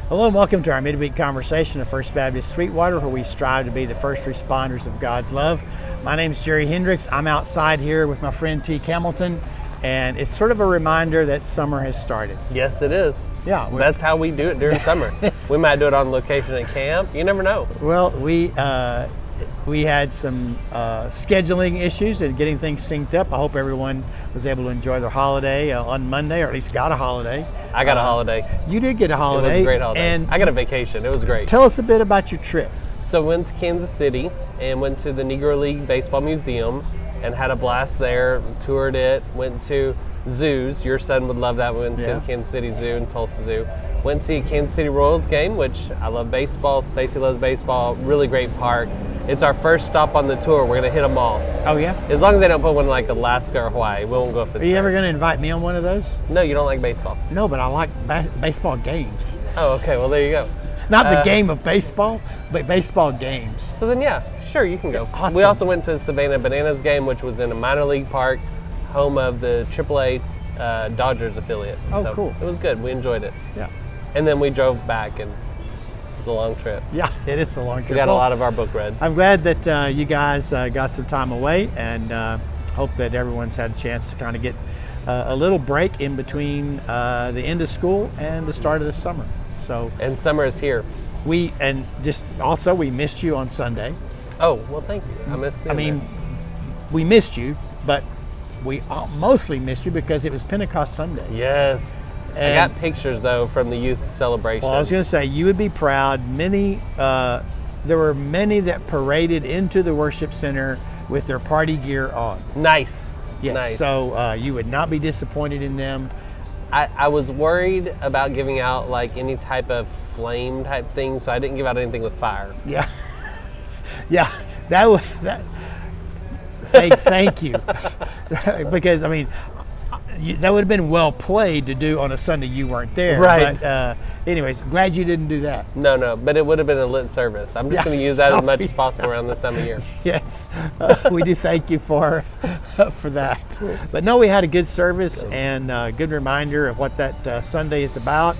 Hello and welcome to our Midweek Conversation of First Baptist Sweetwater, where we strive to be the first responders of God's love. My name is Jerry Hendricks. I'm outside here with my friend T. Hamilton, and it's sort of a reminder that summer has started. Yes, it is. Yeah. That's how we do it during summer. We might do it on location at camp. You never know. Well, we had some scheduling issues and getting things synced up. I hope everyone was able to enjoy their holiday on Monday, or at least got a holiday. I got a holiday. You did get a holiday. It was a great holiday. And I got a vacation. It was great. Tell us a bit about your trip. So went to Kansas City and went to the Negro League Baseball Museum and had a blast there, toured it, went to zoos. Your son would love that. We went to the Kansas City Zoo and Tulsa Zoo. Went to see a Kansas City Royals game, which I love baseball. Stacy loves baseball. Really great park. It's our first stop on the tour. We're going to hit them all. Oh, yeah? As long as they don't put one in like Alaska or Hawaii, we won't go if it's Are you ever going to invite me on one of those? No, you don't like baseball. No, but I like baseball games. Oh, okay. Well, there you go. Not the game of baseball, but baseball games. So then, yeah, sure, you can go. Awesome. We also went to a Savannah Bananas game, which was in a minor league park, home of the AAA Dodgers affiliate. Oh, so cool. It was good. We enjoyed it. Yeah. And then we drove back, and it was a long trip. Yeah, it is a long trip. We got a lot of our book read. I'm glad that you guys got some time away, and hope that everyone's had a chance to kind of get a little break in between the end of school and the start of the summer. So, And summer is here. we missed you on Sunday. Oh, well, thank you. I missed being there. We missed you, but we mostly missed you because it was Pentecost Sunday. Yes. I got pictures, though, from the youth celebration. Well, I was going to say, you would be proud. There were many that paraded into the worship center with their party gear on. Nice. Yes. Nice. So you would not be disappointed in them. I was worried about giving out like any type of flame type thing, so I didn't give out anything with fire. Yeah. Yeah. Thank you. Because, I mean, that would have been well played to do on a Sunday you weren't there. Right. But anyways, glad you didn't do that. No, but it would have been a lit service. I'm just going to use that as much as possible around this time of year. Yes, we do thank you for that. But no, we had a good service and a good reminder of what that Sunday is about,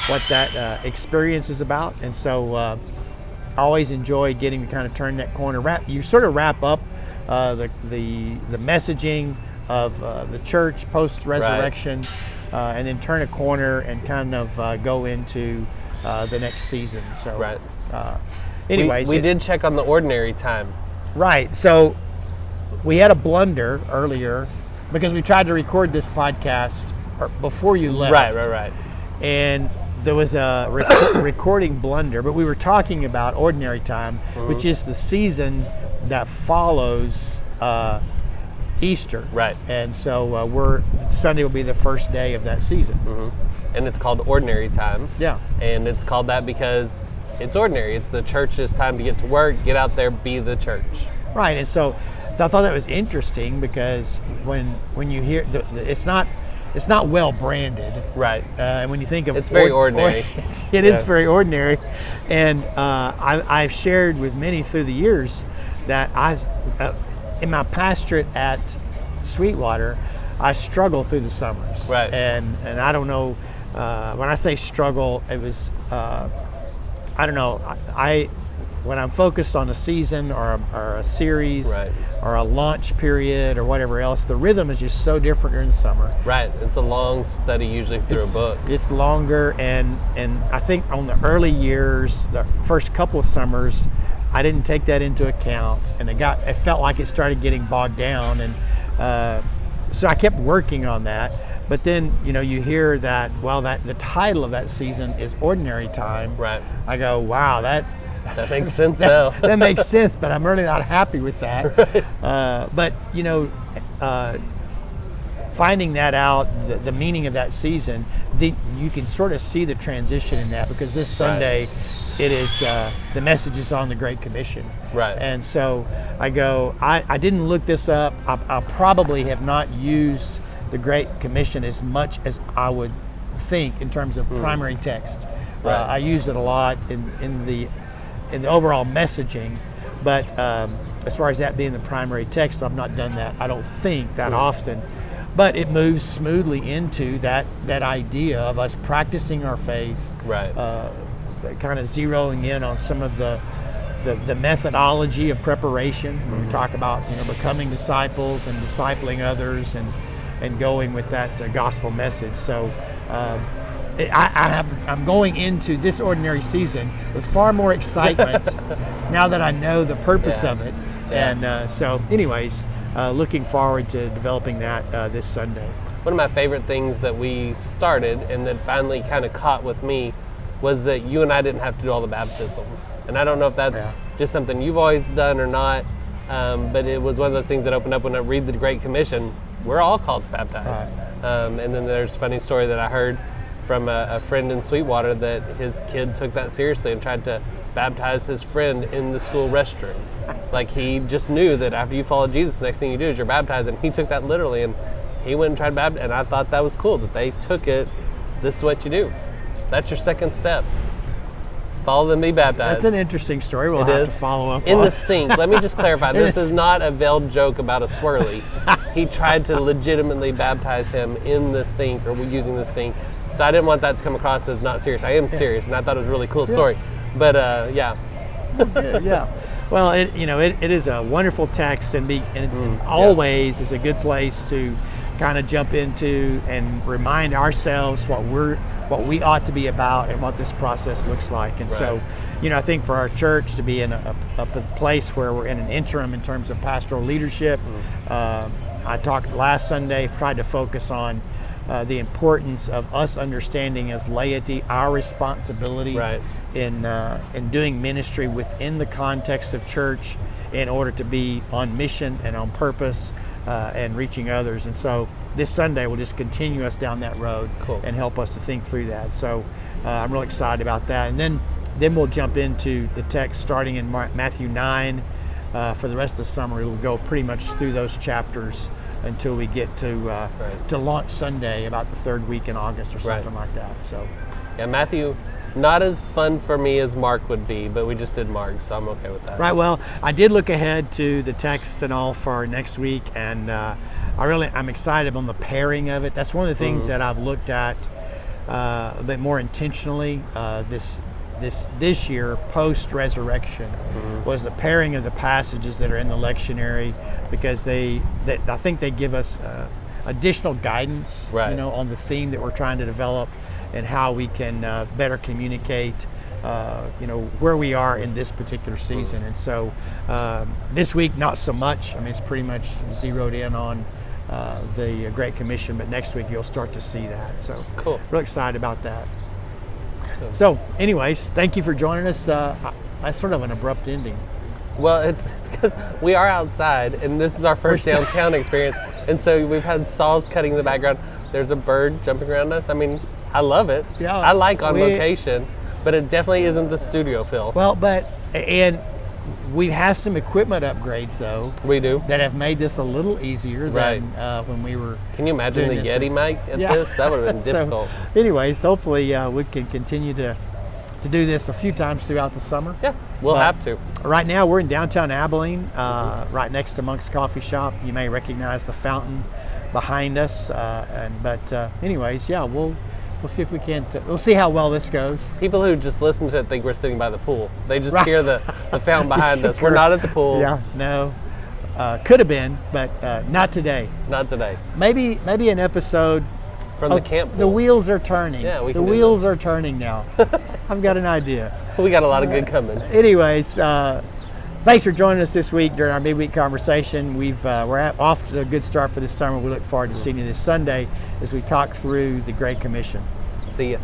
what that experience is about. And so I always enjoy getting to kind of turn that corner. You sort of wrap up the messaging of the church post-resurrection, and then turn a corner and kind of go into the next season. So, Right. Anyways, we did check on the ordinary time. Right. So we had a blunder earlier because we tried to record this podcast before you left. Right. And there was a recording blunder, but we were talking about ordinary time, which is the season that follows Easter. Right. And so Sunday will be the first day of that season. And it's called ordinary time. Yeah. And it's called that because it's ordinary. It's the church's time to get to work, get out there, be the church. Right. And so I thought that was interesting because when you hear it's not well branded. Right. And when you think of it's very ordinary. It is very ordinary. And I've shared with many through the years that in my pastorate at Sweetwater, I struggle through the summers. Right. And I don't know, when I say struggle, it was, I don't know, when I'm focused on a season or a series or a launch period or whatever else, the rhythm is just so different during the summer. Right. It's a long study usually through a book. It's longer, and I think on the early years, the first couple of summers, I didn't take that into account, and it felt like it started getting bogged down, and so I kept working on that. But then, you hear that the title of that season is Ordinary Time. Right. I go, wow, that makes sense now. That makes sense, but I'm really not happy with that. Right. But finding that out, the meaning of that season, you can sort of see the transition in that, because this Sunday, it is the message is on the Great Commission. Right. And so I go, I didn't look this up. I probably have not used the Great Commission as much as I would think in terms of primary text. Right. I use it a lot in the overall messaging, but as far as that being the primary text, I've not done that, I don't think, that often. but it moves smoothly into that idea of us practicing our faith, Right. Kind of zeroing in on some of the methodology of preparation. When we talk about becoming disciples and discipling others and going with that gospel message. So I'm going into this ordinary season with far more excitement now that I know the purpose of it. Yeah. And so anyways, looking forward to developing that this Sunday. One of my favorite things that we started and that finally kind of caught with me was that you and I didn't have to do all the baptisms. And I don't know if that's just something you've always done or not, but it was one of those things that opened up when I read the Great Commission. We're all called to baptize. Right. And then there's a funny story that I heard from a friend in Sweetwater that his kid took that seriously and tried to baptize his friend in the school restroom. Like, he just knew that after you follow Jesus, the next thing you do is you're baptized, and he took that literally, and he went and tried to baptize, and I thought that was cool that they took it. This is what you do. That's your second step. Follow them, be baptized. That's an interesting story. We'll have to follow up in on. The sink. Let me just clarify. This is not a veiled joke about a swirly. He tried to legitimately baptize him in the sink, or using the sink. So I didn't want that to come across as not serious. I am serious, and I thought it was a really cool story. But yeah. Well, it is a wonderful text, and always is a good place to kind of jump into and remind ourselves what we ought to be about and what this process looks like. And so, I think for our church to be in a place where we're in an interim in terms of pastoral leadership, I talked last Sunday, tried to focus on the importance of us understanding as laity our responsibility in doing ministry within the context of church in order to be on mission and on purpose and reaching others. And so this Sunday will just continue us down that road and help us to think through that. So I'm really excited about that. And then we'll jump into the text starting in Matthew 9. For the rest of the summer, we'll go pretty much through those chapters until we get to launch Sunday, about the third week in August or something like that. So, yeah, Matthew, not as fun for me as Mark would be, but we just did Mark, so I'm okay with that. Right. Well, I did look ahead to the text and all for next week, and I'm excited on the pairing of it. That's one of the things that I've looked at a bit more intentionally this year, post-resurrection, was the pairing of the passages that are in the lectionary, because I think they give us additional guidance, on the theme that we're trying to develop and how we can better communicate, where we are in this particular season. And so this week, not so much. I mean, it's pretty much zeroed in on the Great Commission, but next week you'll start to see that. So real excited about that. So anyways, thank you for joining us. That's sort of an abrupt ending. Well, it's because we are outside, and this is our first downtown experience. And so we've had saws cutting in the background. There's a bird jumping around us. I mean, I love it. Yeah, I like on location, but it definitely isn't the studio feel. Well, and we've had some equipment upgrades, though. We do. That have made this a little easier than when we were. Can you imagine the Yeti mic at this? That would have been difficult. So, anyways, hopefully we can continue to do this a few times throughout the summer. Yeah, we'll have to. Right now, we're in downtown Abilene, right next to Monk's Coffee Shop. You may recognize the fountain behind us. Anyways, we'll see if we can. We'll see how well this goes. People who just listen to it think we're sitting by the pool. They just hear the fountain behind us. We're not at the pool. Yeah, no. Could have been, but not today. Not today. Maybe an episode from the camp pool. The wheels are turning. Yeah, the wheels are turning now. I've got an idea. We got a lot of good coming. Anyways, thanks for joining us this week during our Midweek Conversation. We're off to a good start for this summer. We look forward to seeing you this Sunday as we talk through the Great Commission. See ya.